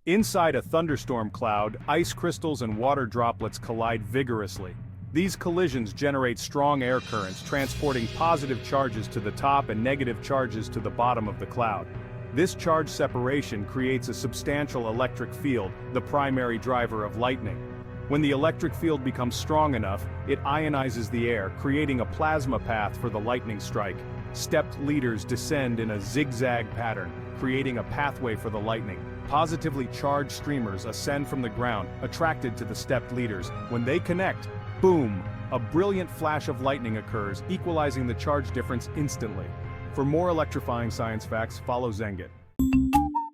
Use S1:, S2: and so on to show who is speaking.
S1: Inside a thunderstorm cloud, ice crystals and water droplets collide vigorously. These collisions generate strong air currents, transporting positive charges to the top and negative charges to the bottom of the cloud. This charge separation creates a substantial electric field, the primary driver of lightning. When the electric field becomes strong enough, it ionizes the air, creating a plasma path for the lightning strike. Stepped leaders descend in a zigzag pattern, creating a pathway for the lightning. Positively charged streamers ascend from the ground, attracted to the stepped leaders. When they connect, boom! A brilliant flash of lightning occurs, equalizing the charge difference instantly. For more electrifying science facts, follow ZengIT.